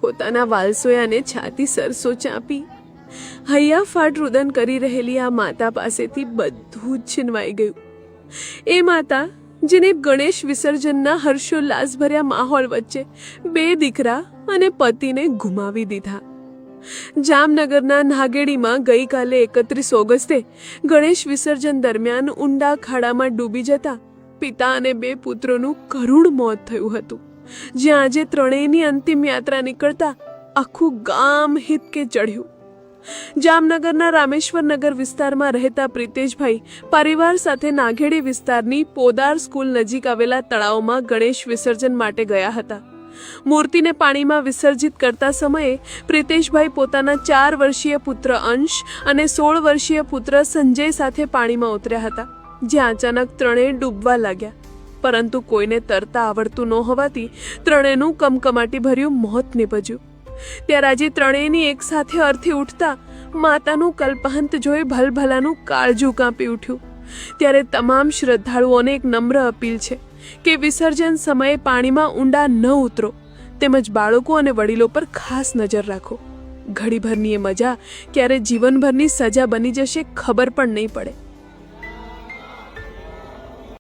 પોતાના વાલસોયાને છાતી સરસો ચાંપી હૈયાફાટ રુદન કરી રહેલી આ માતા પાસેથી બધું જ છીનવાઈ ગયું. એ માતા જેને ગણેશ વિસર્જનના હર્ષોલ્લાસભર્યા માહોલ વચ્ચે 2 દીકરા અને પતિને ગુમાવી દીધા. જામનગરના નાગેડીમાં ગઈકાલે 31 ઓગસ્ટે ગણેશ વિસર્જન દરમિયાન ઊંડા ખાડામાં ડૂબી જતા પિતા અને 2 પુત્રોનું કરુણ મોત થયું હતું. જ્યાં આજે ત્રણેયની અંતિમ યાત્રા નીકળતા આખું ગામ હિતકે ચઢ્યું. જામનગરના રામેશ્વર નગર વિસ્તારમાં રહેતા પ્રિતેશભાઈ પરિવાર સાથે નાગેડી વિસ્તારની પોદાર સ્કૂલ નજીક આવેલા તળાવમાં ગણેશ વિસર્જન માટે ગયા હતા. મૂર્તિને પાણીમાં વિસર્જિત કરતા સમયે પ્રિતેશભાઈ પોતાના 4 વર્ષીય પુત્ર અંશ અને 16 વર્ષીય પુત્ર સંજય સાથે પાણીમાં ઉતર્યા હતા. જ્યાં અચાનક ત્રણેય ડૂબવા લાગ્યા, પરંતુ કોઈને તરતા આવડતું ન હોવાથી ત્રણેયનું કમકમાટી ભર્યું મોત નીપજ્યું. ત્યારે આજે ત્રણેયની એક સાથે અર્થી ઉઠતા માતાનું કલ્પાંત જોઈ ભલભલાનું કાળજું કાંપી ઉઠ્યું. ત્યારે તમામ શ્રદ્ધાળુઓને એક નમ્ર અપીલ છે કે વિસર્જન સમયે પાણીમાં ઊંડા ન ઉતરો, તેમજ બાળકો અને વડીલો પર ખાસ નજર રાખો. ઘડીભરની એ મજા ક્યારે જીવનભરની સજા બની જશે ખબર પણ નહીં પડે.